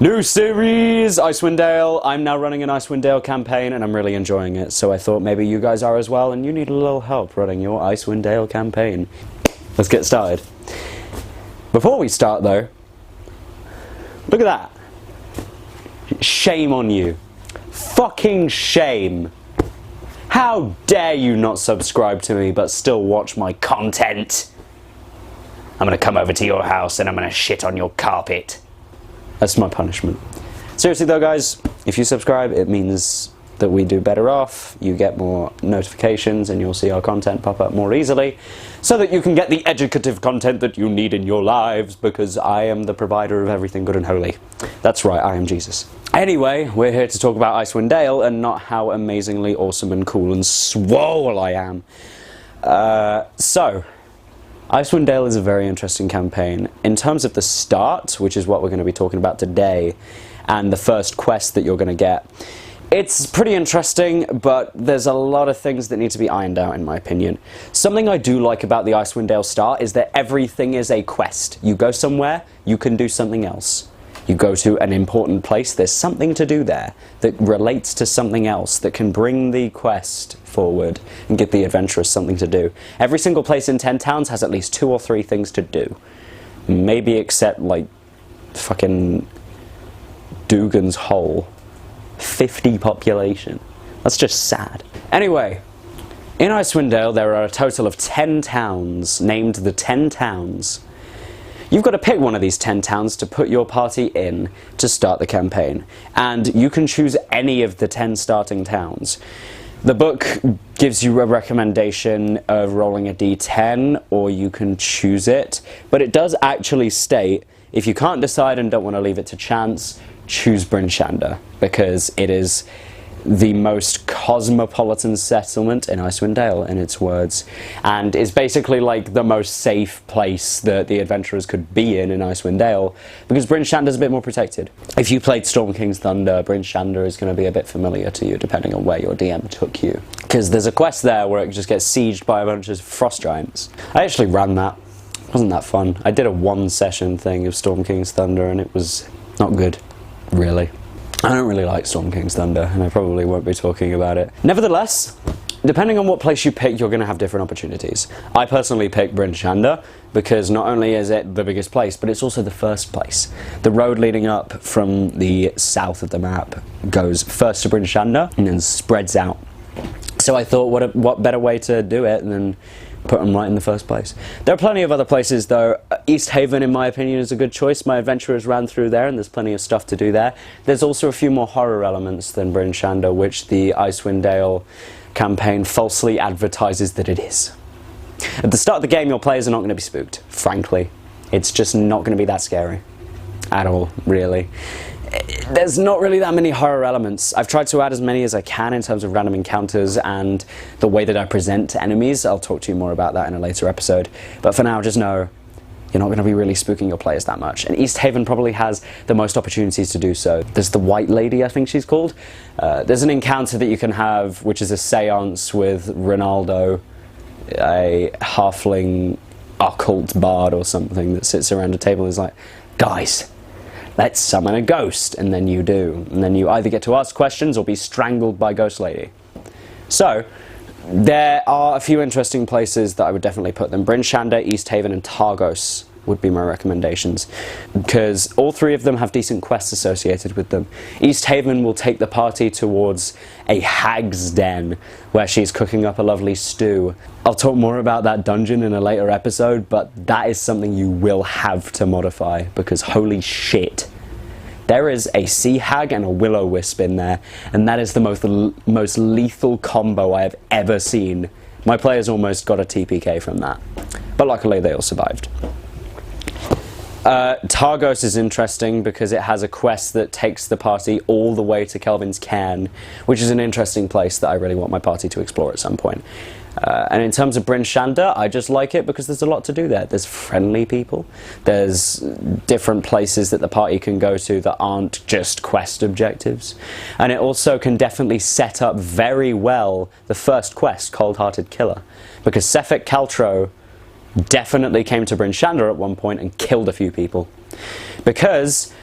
New series, Icewind Dale. I'm now running an Icewind Dale campaign and I'm really enjoying it, so I thought maybe you guys are as well and you need a little help running your Icewind Dale campaign. Let's get started. Before we start though, look at that. Shame on you. Fucking shame. How dare you not subscribe to me but still watch my content? I'm gonna come over to your house and I'm gonna shit on your carpet. That's my punishment. Seriously though guys, if you subscribe it means that we do better off, you get more notifications and you'll see our content pop up more easily so that you can get the educative content that you need in your lives, because I am the provider of everything good and holy. That's right, I am Jesus. Anyway, we're here to talk about Icewind Dale and not how amazingly awesome and cool and swole I am. Icewind Dale is a very interesting campaign. In terms of the start, which is what we're going to be talking about today, and the first quest that you're going to get, it's pretty interesting, but there's a lot of things that need to be ironed out in my opinion. Something I do like about the Icewind Dale start is that everything is a quest. You go somewhere, you can do something else. You go to an important place, there's something to do there that relates to something else that can bring the quest forward and give the adventurers something to do. Every single place in 10 towns has at least 2 or 3 things to do. Maybe except like fucking Dugan's Hole. 50 population. That's just sad. Anyway, in Icewind Dale there are a total of 10 towns, named the 10 towns. You've got to pick one of these 10 towns to put your party in to start the campaign, and you can choose any of the 10 starting towns. The book gives you a recommendation of rolling a d10, or you can choose it, but it does actually state, if you can't decide and don't want to leave it to chance, choose Bryn Shander, because it is the most cosmopolitan settlement in Icewind Dale, in its words, and is basically like the most safe place that the adventurers could be in Icewind Dale, because Bryn Shander's a bit more protected. If you played Storm King's Thunder, Bryn Shander is going to be a bit familiar to you depending on where your DM took you, because there's a quest there where it just gets sieged by a bunch of frost giants. I actually ran that. It wasn't that fun. I did a 1 session thing of Storm King's Thunder and it was not good, really. I don't really like Storm King's Thunder, and I probably won't be talking about it. Nevertheless, depending on what place you pick, you're going to have different opportunities. I personally picked Bryn Shander because not only is it the biggest place, but it's also the first place. The road leading up from the south of the map goes first to Bryn Shander and then spreads out. So I thought, what better way to do it than put them right in the first place. There are plenty of other places though. East Haven, in my opinion, is a good choice. My adventurers ran through there and there's plenty of stuff to do there. There's also a few more horror elements than Bryn Shander, which the Icewind Dale campaign falsely advertises that it is. At the start of the game, your players are not going to be spooked, frankly. It's just not going to be that scary. At all, really. There's not really that many horror elements. I've tried to add as many as I can in terms of random encounters and the way that I present to enemies. I'll talk to you more about that in a later episode. But for now, just know you're not going to be really spooking your players that much. And East Haven probably has the most opportunities to do so. There's the White Lady, I think she's called. There's an encounter that you can have, which is a seance with Ronaldo, a halfling occult bard or something that sits around a table and is like, guys, let's summon a ghost, and then you do. And then you either get to ask questions or be strangled by Ghost Lady. So, there are a few interesting places that I would definitely put them. Bryn Shander, East Haven, and Targos would be my recommendations, because all 3 of them have decent quests associated with them. East Haven will take the party towards a hag's den, where she's cooking up a lovely stew. I'll talk more about that dungeon in a later episode, but that is something you will have to modify, because holy shit. There is a sea hag and a will-o-wisp in there, and that is the most lethal combo I have ever seen. My players almost got a TPK from that, but luckily they all survived. Targos is interesting because it has a quest that takes the party all the way to Kelvin's Cairn, which is an interesting place that I really want my party to explore at some point. And in terms of Bryn Shander, I just like it because there's a lot to do there. There's friendly people, there's different places that the party can go to that aren't just quest objectives, and it also can definitely set up very well the first quest, Cold-Hearted Killer, because Sefik Caltro definitely came to Bryn Shander at one point and killed a few people. Because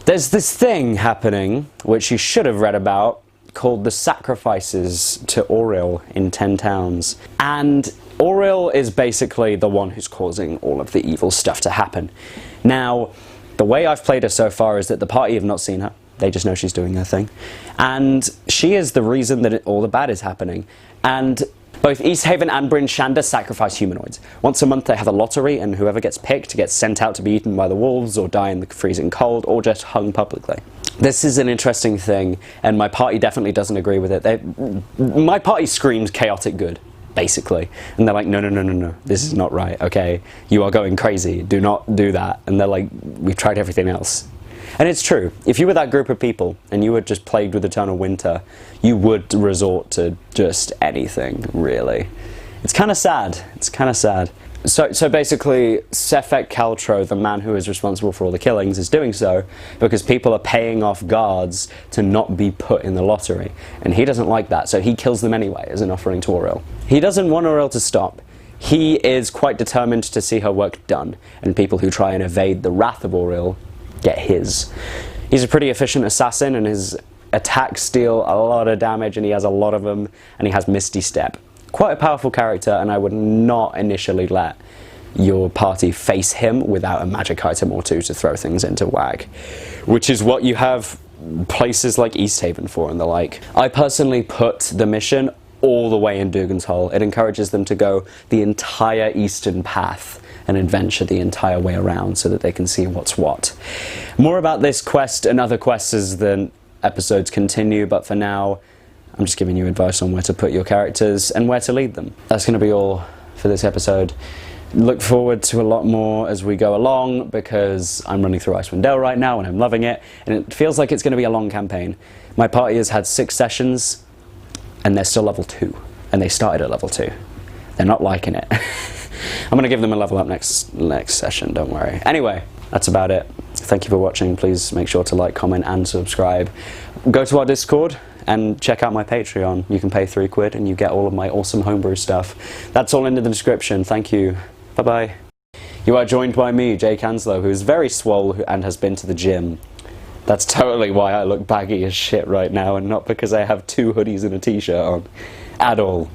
There's this thing happening, which you should have read about, called the sacrifices to Auril in 10 Towns. And Auril is basically the one who's causing all of the evil stuff to happen. Now, the way I've played her so far is that the party have not seen her. They just know she's doing her thing. And she is the reason that all the bad is happening. And both East Haven and Bryn Shander sacrifice humanoids. Once a month they have a lottery, and whoever gets picked gets sent out to be eaten by the wolves, or die in the freezing cold, or just hung publicly. This is an interesting thing, and my party definitely doesn't agree with it. My party screams chaotic good, basically. And they're like, no, no, no, no, no, this is not right, okay? You are going crazy, do not do that. And they're like, we've tried everything else. And it's true. If you were that group of people, and you were just plagued with eternal winter, you would resort to just anything, really. It's kind of sad. It's kind of sad. So basically, Sefek Caltro, the man who is responsible for all the killings, is doing so because people are paying off guards to not be put in the lottery. And he doesn't like that, so he kills them anyway as an offering to Auril. He doesn't want Auril to stop. He is quite determined to see her work done, and people who try and evade the wrath of Auril get his. He's a pretty efficient assassin, and his attacks deal a lot of damage, and he has a lot of them, and he has Misty Step. Quite a powerful character, and I would not initially let your party face him without a magic item or two to throw things into whack, which is what you have places like East Haven for and the like. I personally put the mission all the way in Dugan's Hole. It encourages them to go the entire eastern path and adventure the entire way around so that they can see what's what. More about this quest and other quests as the episodes continue, but for now I'm just giving you advice on where to put your characters and where to lead them. That's going to be all for this episode. Look forward to a lot more as we go along, because I'm running through Icewind Dale right now and I'm loving it, and it feels like it's going to be a long campaign. My party has had 6 sessions and they're still level 2, and they started at level 2. They're not liking it. I'm going to give them a level up next session, don't worry. Anyway, that's about it. Thank you for watching. Please make sure to like, comment and subscribe. Go to our Discord and check out my Patreon. You can pay £3 and you get all of my awesome homebrew stuff. That's all in the description. Thank you. Bye-bye. You are joined by me, Jake Anslow, who is very swole and has been to the gym. That's totally why I look baggy as shit right now, and not because I have 2 hoodies and a t-shirt on. At all.